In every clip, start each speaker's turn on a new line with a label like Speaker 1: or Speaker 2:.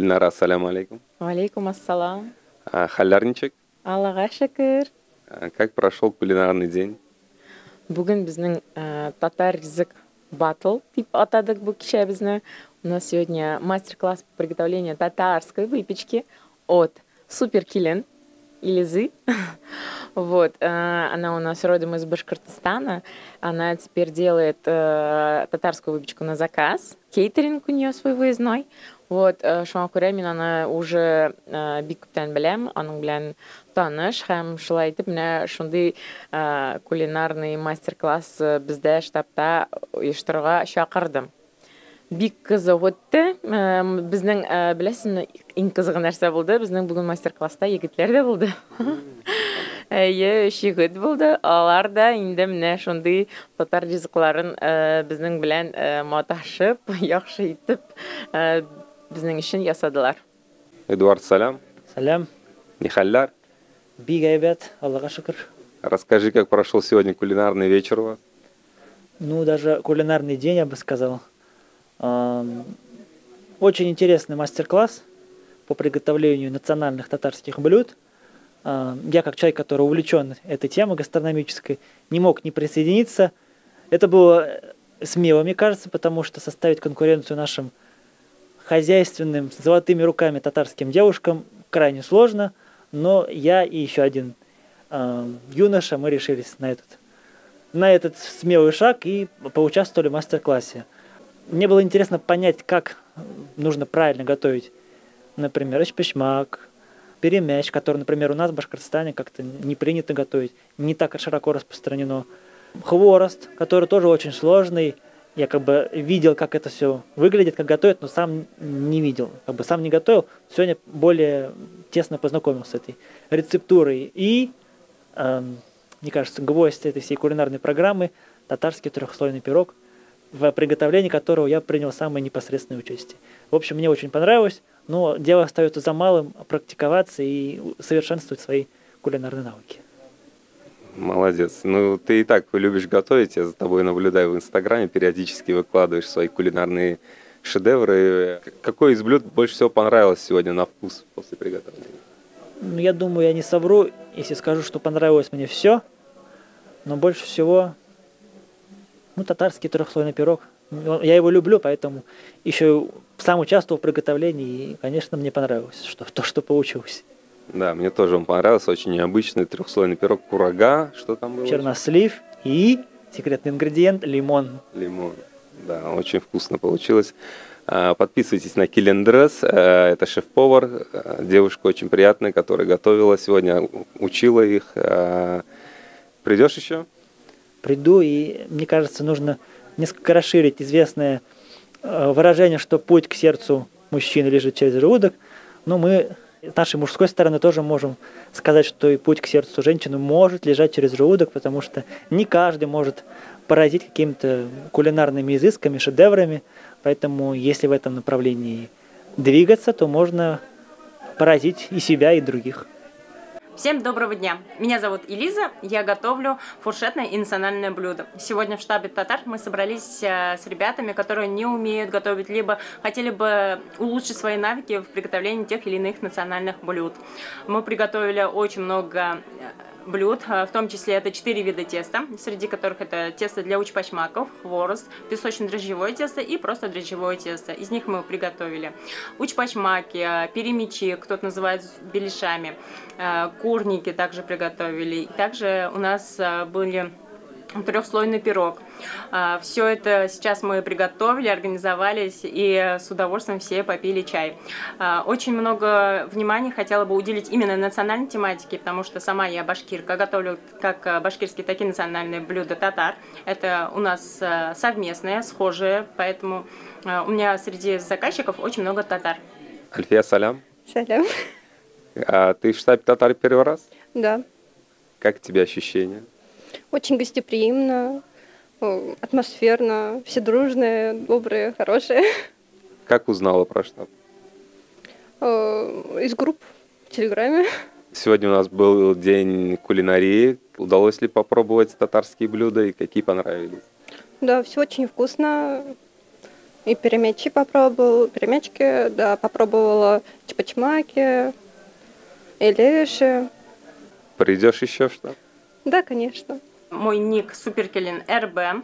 Speaker 1: Гүлнара, ассаляму алейкум.
Speaker 2: Алейкум ассалам.
Speaker 1: Халярничек.
Speaker 2: Аллаға шүкір.
Speaker 1: Как прошел кулинарный день?
Speaker 2: Бүгін біздің татар язык батл деп атадық бұл кеше бізді. У нас сегодня мастер-класс по приготовлению татарской выпечки от Супер Килен Илизы. Вот, она у нас родом из Башкортостана. Она теперь делает татарскую выпечку на заказ. Кейтеринг у нее свой выездной. Вот, шуңа күрә мин аны уже бик күптән беләм, аның белән таныш һәм шулай итеп менә шундый кулинарный мастер-класс бездә штабта оештырырга чакырдым. Бик кызык үтте. Безнең беләсезме, иң кызыгы нәрсә булды? Безнең бүген мастер-класста егетләр дә булды. Әйе, 3 егет булды. Алар да инде менә шундый татар ризыкларын безнең белән маташып, яхшы итеп безнең өчен ясадылар.
Speaker 1: Эдуард, салям.
Speaker 3: Салям.
Speaker 1: Нихалляр.
Speaker 3: Биг айбет, Аллаха шукр.
Speaker 1: Расскажи, как прошел сегодня кулинарный вечер у вас?
Speaker 3: Ну, даже кулинарный день, я бы сказал. Очень интересный мастер-класс по приготовлению национальных татарских блюд. Я, как человек, который увлечен этой темой гастрономической, не мог не присоединиться. Это было смело, мне кажется, потому что составить конкуренцию нашим хозяйственным, золотыми руками татарским девушкам крайне сложно. Но я и еще один юноша, мы решились на этот смелый шаг и поучаствовали в мастер-классе. Мне было интересно понять, как нужно правильно готовить, например, эчпешмак, перемяч, который, например, у нас в Башкортостане как-то не принято готовить, не так широко распространено. Хворост, который тоже очень сложный. Я как бы видел, как это все выглядит, как готовят, но сам не видел. Как бы сам не готовил. Сегодня более тесно познакомился с этой рецептурой. И, мне кажется, гвоздь этой всей кулинарной программы — татарский трехслойный пирог, в приготовлении которого я принял самое непосредственное участие. В общем, мне очень понравилось, но дело остается за малым — практиковаться и совершенствовать свои кулинарные навыки.
Speaker 1: Молодец. Ну, ты и так любишь готовить, я за тобой наблюдаю в Инстаграме, периодически выкладываешь свои кулинарные шедевры. Какой из блюд больше всего понравилось сегодня на вкус после приготовления?
Speaker 3: Ну, я думаю, я не совру, если скажу, что понравилось мне все, но больше всего, татарский трехслойный пирог. Я его люблю, поэтому еще сам участвовал в приготовлении, и, конечно, мне понравилось то, что получилось.
Speaker 1: Да, мне тоже он понравился. Очень необычный трехслойный пирог курага. Что там было?
Speaker 3: Чернослив и секретный ингредиент — лимон.
Speaker 1: Лимон. Да, очень вкусно получилось. Подписывайтесь на Килендрес. Это шеф-повар. Девушка очень приятная, которая готовила сегодня, учила их. Придешь еще?
Speaker 3: Приду, и мне кажется, нужно несколько расширить известное выражение, что путь к сердцу мужчины лежит через желудок. Но мы с нашей мужской стороны тоже можем сказать, что и путь к сердцу женщины может лежать через желудок, потому что не каждый может поразить какими-то кулинарными изысками, шедеврами. Поэтому, если в этом направлении двигаться, то можно поразить и себя, и других.
Speaker 4: Всем доброго дня! Меня зовут Элиза, я готовлю фуршетное и национальное блюдо. Сегодня в штабе Татар мы собрались с ребятами, которые не умеют готовить, либо хотели бы улучшить свои навыки в приготовлении тех или иных национальных блюд. Мы приготовили очень много блюд, в том числе это 4 вида теста, среди которых это тесто для учпачмаков, хворост, песочно-дрожжевое тесто и просто дрожжевое тесто. Из них мы приготовили учпачмаки, перемичи, кто-то называет беляшами, курники также приготовили. Также у нас были трехслойный пирог. Все это сейчас мы приготовили, организовались и с удовольствием все попили чай. Очень много внимания хотела бы уделить именно национальной тематике, потому что сама я башкирка, готовлю как башкирские, так и национальные блюда татар. Это у нас совместные, схожие, поэтому у меня среди заказчиков очень много татар.
Speaker 1: Альфия, салям.
Speaker 5: Салям.
Speaker 1: Ты в штабе Татар первый раз?
Speaker 5: Да.
Speaker 1: Как тебе ощущения?
Speaker 5: Очень гостеприимно, атмосферно, все дружные, добрые, хорошие.
Speaker 1: Как узнала про штаб?
Speaker 5: Из групп в Телеграме.
Speaker 1: Сегодня у нас был день кулинарии. Удалось ли попробовать татарские блюда и какие понравились?
Speaker 5: Да, все очень вкусно. И перемячи попробовал, перемячки, да, попробовала чпачмаки, элеши.
Speaker 1: Придешь еще что?
Speaker 5: Да, конечно.
Speaker 4: Мой ник Суперкилин РБ,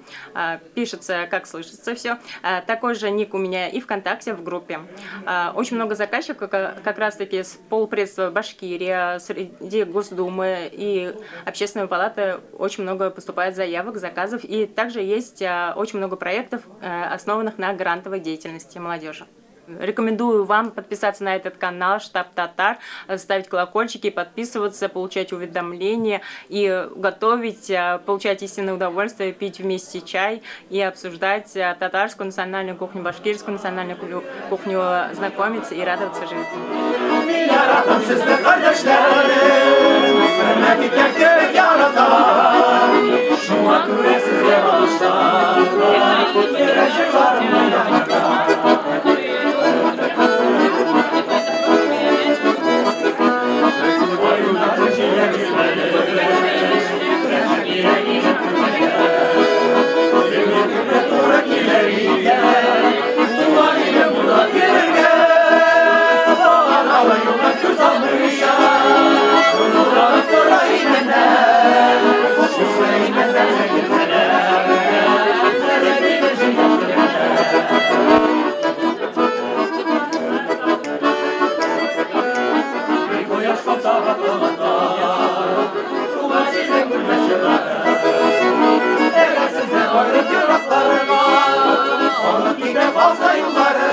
Speaker 4: пишется, как слышится все. Такой же ник у меня и ВКонтакте в группе. Очень много заказчиков, как раз-таки с полпредства Башкирия, среди Госдумы и Общественной палаты очень много поступает заявок, заказов. И также есть очень много проектов, основанных на грантовой деятельности молодежи. Рекомендую вам подписаться на этот канал Штаб Татар, ставить колокольчики, подписываться, получать уведомления и готовить, получать истинное удовольствие, пить вместе чай и обсуждать татарскую национальную кухню, башкирскую национальную кухню, знакомиться и радоваться жизни.
Speaker 6: Sayınları,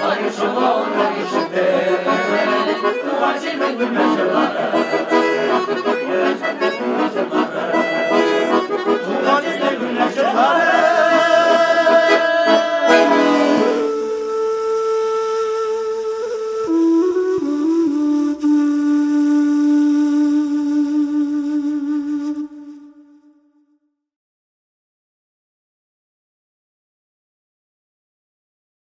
Speaker 6: sayışın onları.